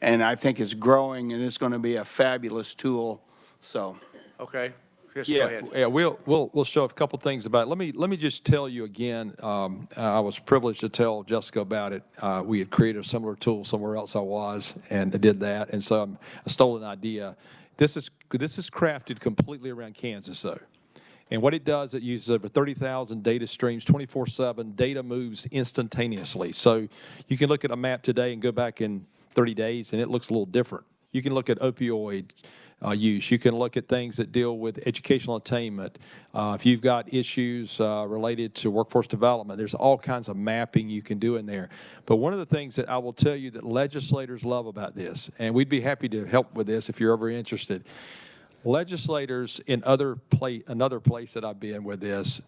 and I think it's growing, and it's going to be a fabulous tool, so. Okay, Chris, go Yeah, ahead. yeah, we'll show a couple things about it. Let me just tell you again. I was privileged to tell Jessica about it. We had created a similar tool somewhere else I was, and I did that. And so I stole an idea. This is crafted completely around Kansas, though. And what it does, it uses over 30,000 data streams, 24/7. Data moves instantaneously. So you can look at a map today and go back in 30 days, and it looks a little different. You can look at opioid use. You can look at things that deal with educational attainment. If you've got issues related to workforce development, there's all kinds of mapping you can do in there. But one of the things that I will tell you that legislators love about this, and we'd be happy to help with this if you're ever interested, legislators in another place that I've been with this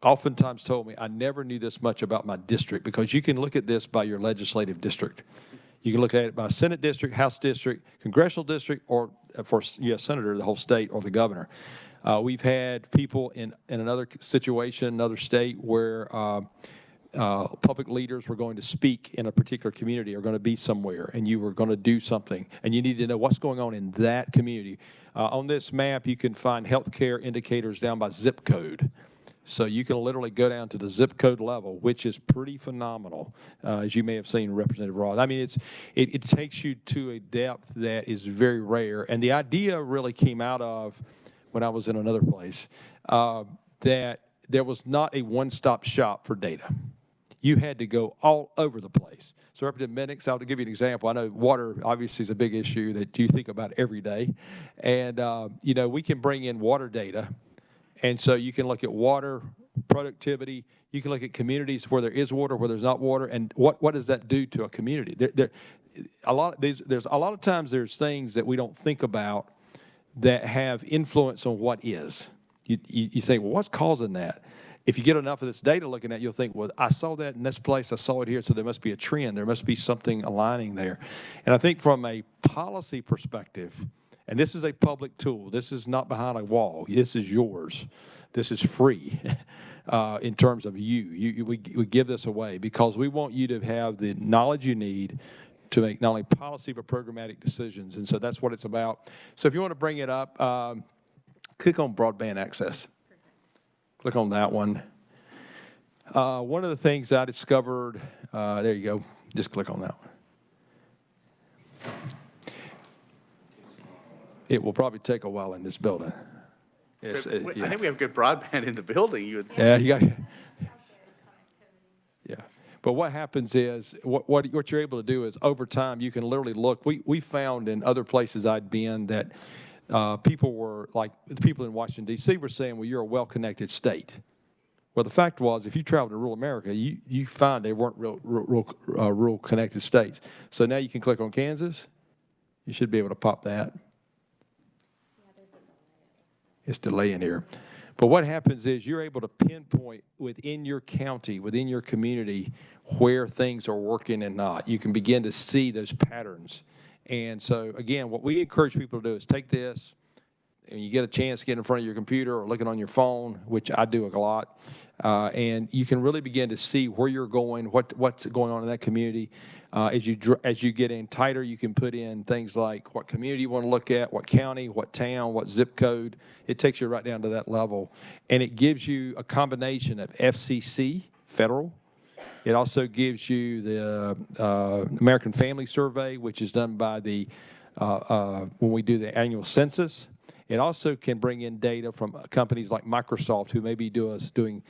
oftentimes told me, I never knew this much about my district, because you can look at this by your legislative district. You can look at it by Senate district, House district, congressional district, or for U.S. Senator, the whole state, or the governor. We've had people in another situation, another state, where public leaders were going to speak in a particular community, or going to be somewhere, and you were going to do something, and you need to know what's going on in that community. On this map, you can find healthcare indicators down by zip code. So you can literally go down to the zip code level, which is pretty phenomenal, as you may have seen Representative Ross. I mean, it takes you to a depth that is very rare. And the idea really came out of, when I was in another place, that there was not a one-stop shop for data. You had to go all over the place. So Representative Minix, I'll give you an example. I know water obviously is a big issue that you think about every day. And, you know, we can bring in water data. And so you can look at water productivity. You can look at communities where there is water, where there's not water, and what does that do to a community? There's a lot of times there's things that we don't think about that have influence on what is. You say, well, what's causing that? If you get enough of this data looking at it, you'll think, well, I saw that in this place, I saw it here, so there must be a trend. There must be something aligning there. And I think from a policy perspective, and this is a public tool. This is not behind a wall. This is yours. This is free in terms of you. We give this away because we want you to have the knowledge you need to make not only policy but programmatic decisions. And so that's what it's about. So if you want to bring it up, click on broadband access. Click on that one. One of the things I discovered, there you go. Just click on that one. It will probably take a while in this building. Yes, I think we have good broadband in the building. Yeah, you got. Yeah, but what happens is what you're able to do is over time you can literally look. We found in other places I'd been that people were like the people in Washington D.C. were saying, well, you're a well-connected state. Well, the fact was, if you travel to rural America, you find they weren't rural connected states. So now you can click on Kansas. You should be able to pop that. It's delaying here. But what happens is you're able to pinpoint within your county, within your community, where things are working and not. You can begin to see those patterns. And so, again, what we encourage people to do is take this, and you get a chance to get in front of your computer or looking on your phone, which I do a lot, and you can really begin to see where you're going, what's going on in that community. As you get in tighter, you can put in things like what community you want to look at, what county, what town, what zip code. It takes you right down to that level. And it gives you a combination of FCC, federal. It also gives you the American Family Survey, which is done by the when we do the annual census. It also can bring in data from companies like Microsoft, who may be doing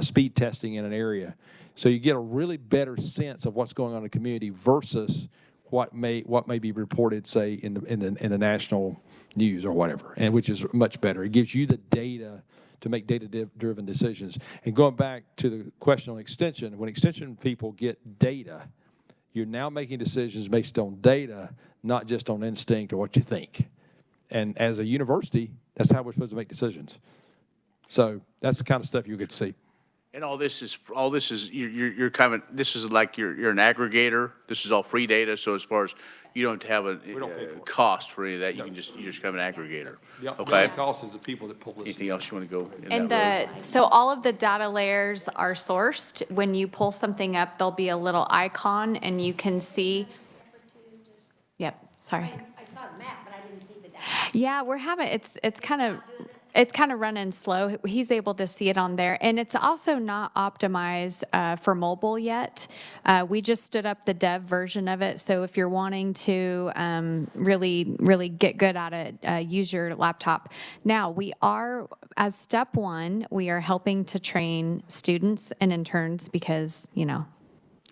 speed testing in an area. So you get a really better sense of what's going on in the community versus what may be reported, say, in the national news or whatever, and which is much better. It gives you the data to make data-driven decisions. And going back to the question on extension, when extension people get data, you're now making decisions based on data, not just on instinct or what you think. And as a university, that's how we're supposed to make decisions. So that's the kind of stuff you get to see. And all this is, you're kind of, this is like you're an aggregator. This is all free data, so as far as, you don't have a cost for any of that, you're just kind of an aggregator. The Okay? only cost is the people that pull this. Anything else you want to go in And that road? so all of the data layers are sourced. When you pull something up, there'll be a little icon and you can see. Yep, sorry. I saw the map, but I didn't see the data. Yeah, we're having, it's kind of running slow. He's able to see it on there. And it's also not optimized for mobile yet. We just stood up the dev version of it. So if you're wanting to really get good at it, use your laptop. Now, we are, as step one, we are helping to train students and interns because,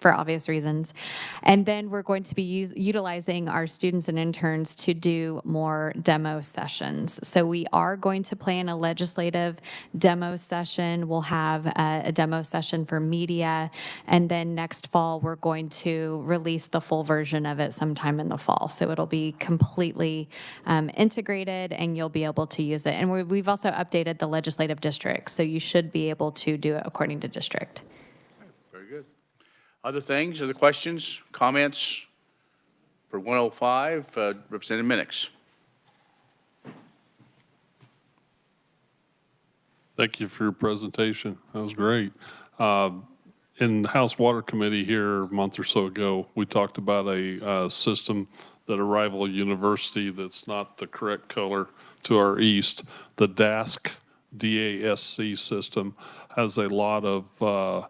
for obvious reasons. And then we're going to be utilizing our students and interns to do more demo sessions. So we are going to plan a legislative demo session. We'll have a demo session for media. And then next fall, we're going to release the full version of it sometime in the fall. So it'll be completely integrated and you'll be able to use it. And we've also updated the legislative district. So you should be able to do it according to district. Very good. Other things, other questions, comments for 105, Representative Minix? Thank you for your presentation. That was great. In the House Water Committee here a month or so ago, we talked about a system that a rival university that's not the correct color to our east, the DASC, D-A-S-C system, has a lot of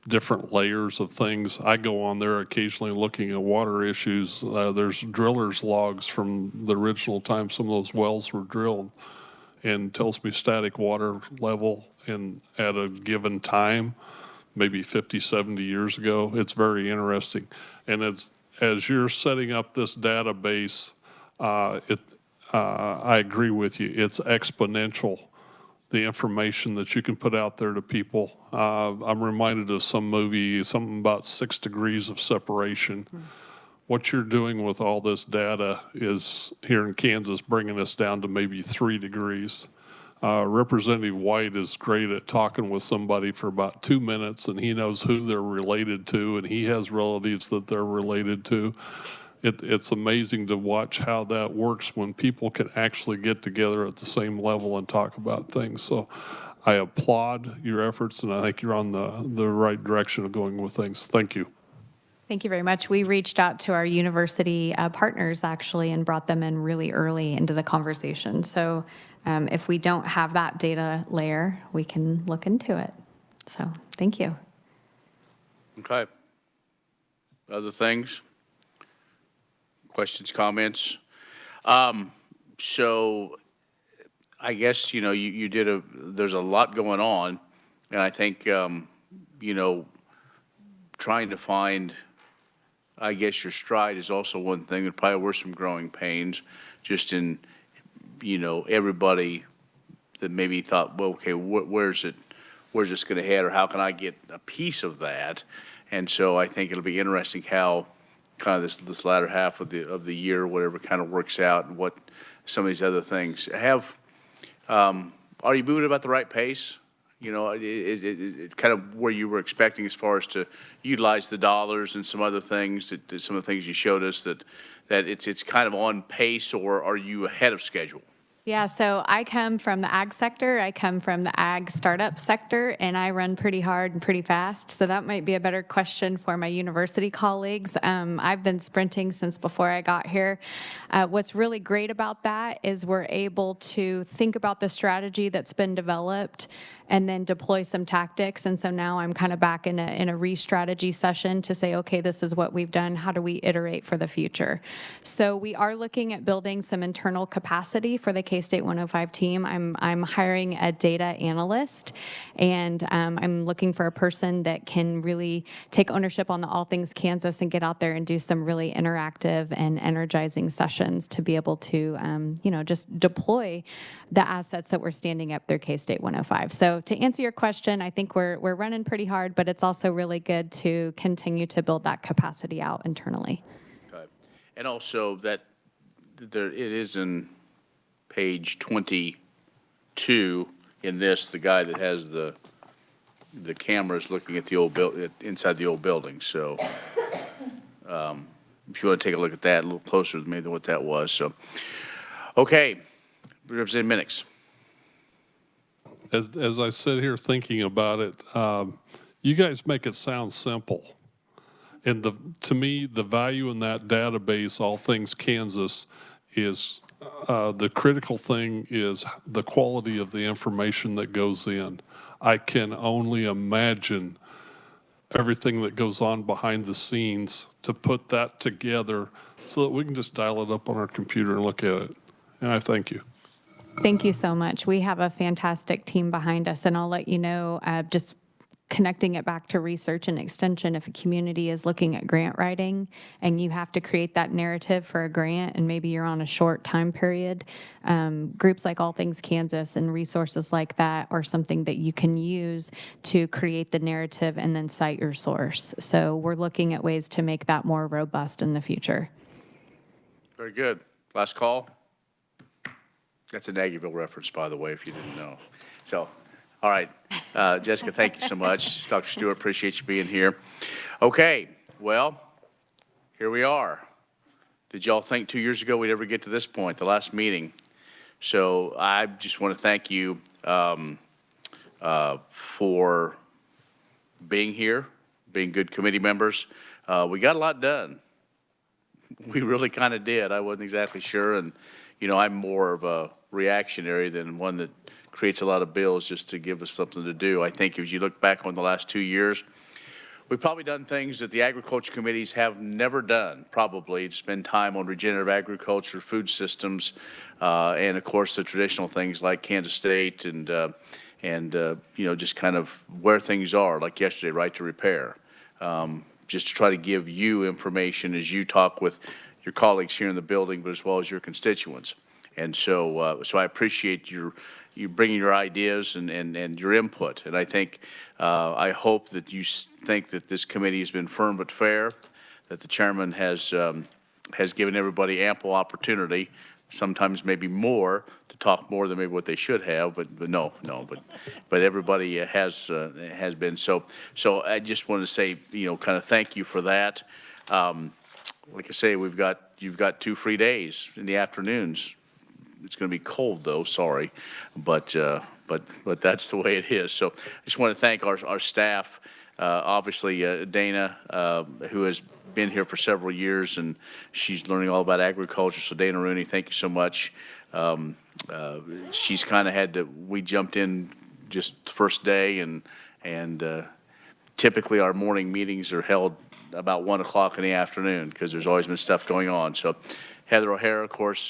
different layers of things. I go on there occasionally looking at water issues. There's driller's logs from the original time some of those wells were drilled, and tells me static water level and at a given time, maybe 50, 70 years ago. It's very interesting. And as you're setting up this database, I agree with you. It's exponential, the information that you can put out there to people. I'm reminded of some movie, something about 6 degrees of separation. What you're doing with all this data is, here in Kansas, bringing us down to maybe 3 degrees. Representative White is great at talking with somebody for about 2 minutes, and he knows who they're related to, and he has relatives that they're related to. It's amazing to watch how that works when people can actually get together at the same level and talk about things. So I applaud your efforts, and I think you're on the right direction of going with things. Thank you. Thank you very much. We reached out to our university partners, actually, and brought them in really early into the conversation. So if we don't have that data layer, we can look into it. So thank you. Okay. Other things? Questions, comments? So I guess, you did there's a lot going on, and I think, trying to find, I guess, your stride is also one thing. There probably were some growing pains just in, everybody that maybe thought, well, okay, where's this going to head, or how can I get a piece of that? And so I think it'll be interesting how kind of this latter half of the year, whatever kind of works out, and what some of these other things are you moving about the right pace? It kind of where you were expecting as far as to utilize the dollars and some other things, some of the things you showed us that it's kind of on pace, or are you ahead of schedule? Yeah, so I come from the ag sector. I come from the ag startup sector, and I run pretty hard and pretty fast. So that might be a better question for my university colleagues. I've been sprinting since before I got here. What's really great about that is we're able to think about the strategy that's been developed and then deploy some tactics. And so now I'm kind of back in a re-strategy session to say, okay, this is what we've done. How do we iterate for the future? So we are looking at building some internal capacity for the K-State 105 team. I'm hiring a data analyst, and I'm looking for a person that can really take ownership on the All Things Kansas and get out there and do some really interactive and energizing sessions to be able to, just deploy the assets that we're standing up through K-State 105. So to answer your question, I think we're running pretty hard, but it's also really good to continue to build that capacity out internally. Okay. And also that it is in page 22 in this, the guy that has the the cameras looking at the old inside the old building. So if you want to take a look at that a little closer maybe than what that was. So, okay, Representative Minix. As I sit here thinking about it, you guys make it sound simple. And to me, the value in that database, All Things Kansas, is the critical thing is the quality of the information that goes in. I can only imagine everything that goes on behind the scenes to put that together so that we can just dial it up on our computer and look at it. And I thank you. Thank you so much. We have a fantastic team behind us, and I'll let you know, just connecting it back to research and extension, if a community is looking at grant writing and you have to create that narrative for a grant and maybe you're on a short time period, groups like All Things Kansas and resources like that are something that you can use to create the narrative and then cite your source. So we're looking at ways to make that more robust in the future. Very good. Last call. That's a Nagyville reference, by the way, if you didn't know. So, all right. Jessica, thank you so much. Dr. Stewart, appreciate you being here. Okay, well, here we are. Did y'all think 2 years ago we'd ever get to this point, the last meeting? So I just want to thank you for being here, being good committee members. We got a lot done. We really kind of did. I wasn't exactly sure, and you know, I'm more of a reactionary than one that creates a lot of bills just to give us something to do. I think as you look back on the last 2 years, we've probably done things that the agriculture committees have never done, probably, to spend time on regenerative agriculture, food systems, and of course the traditional things like Kansas State and you know, just kind of where things are, like yesterday, right to repair. Just to try to give you information as you talk with your colleagues here in the building, but as well as your constituents. And so, so I appreciate you bringing your ideas and your input. And I think, I hope that you think that this committee has been firm but fair, that the chairman has given everybody ample opportunity, sometimes maybe more, to talk more than maybe what they should have, but everybody has been. So I just want to say, you know, kind of thank you for that. Like I say, you've got 2 free days in the afternoons. It's going to be cold though, sorry, but that's the way it is. So I just want to thank our staff, obviously Dana, who has been here for several years and she's learning all about agriculture. So Dana Rooney, thank you so much. She's kind of had to, we jumped in just the first day and typically our morning meetings are held about 1 o'clock in the afternoon because there's always been stuff going on. So Heather O'Hara, of course,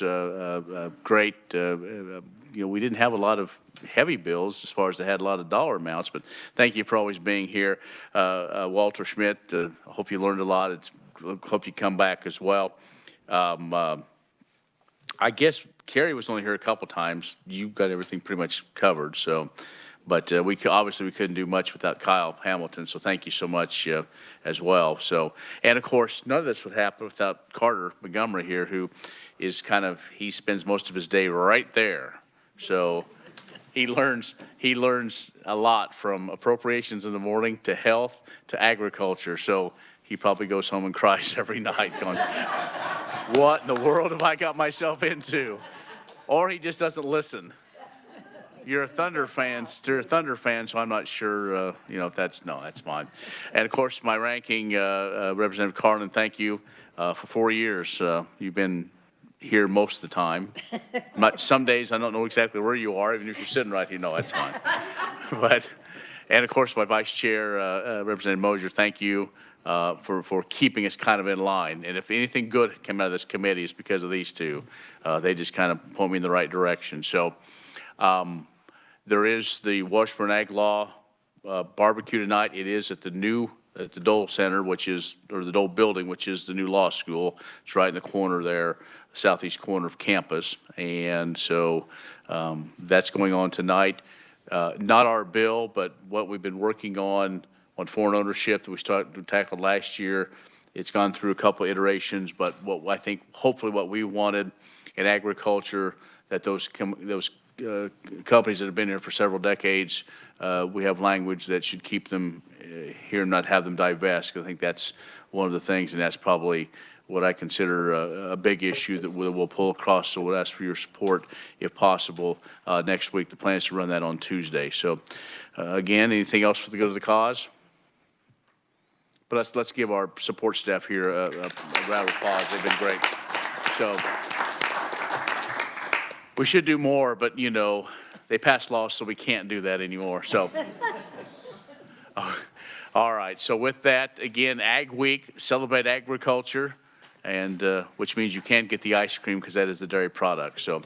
great. You know, we didn't have a lot of heavy bills as far as they had a lot of dollar amounts, but thank you for always being here. Walter Schmidt, I hope you learned a lot. Hope you come back as well. I guess Carrie was only here a couple times. You got everything pretty much covered, so. But we couldn't do much without Kyle Hamilton, so thank you so much as well. So, and of course, none of this would happen without Carter Montgomery here, who is he spends most of his day right there. So he learns a lot, from appropriations in the morning to health to agriculture. So he probably goes home and cries every night going, what in the world have I got myself into? Or he just doesn't listen. You're a Thunder fan, so I'm not sure, you know, if that's fine. And of course, my ranking, Representative Carlin, thank you for 4 years. You've been here most of the time. Some days I don't know exactly where you are, even if you're sitting right here. No, that's fine. And of course, my vice chair, Representative Mosier, thank you for keeping us kind of in line. And if anything good came out of this committee, it's because of these two. They just kind of point me in the right direction. So. There is the Washburn Ag Law barbecue tonight. It is at the Dole Center, or the Dole Building, which is the new law school. It's right in the corner there, southeast corner of campus. And so that's going on tonight. Not our bill, but what we've been working on foreign ownership that we started to tackle last year. It's gone through a couple of iterations, but what I think hopefully what we wanted in agriculture, that those companies that have been here for several decades, we have language that should keep them here and not have them divest. I think that's one of the things, and that's probably what I consider a big issue that we'll pull across. So we'll ask for your support if possible next week. The plan is to run that on Tuesday. So again, anything else for the good of the cause? But let's give our support staff here a round of applause. They've been great. So we should do more, but you know, they passed laws, so we can't do that anymore. So, all right. So with that, again, Ag Week, celebrate agriculture, and which means you can't get the ice cream because that is the dairy product. So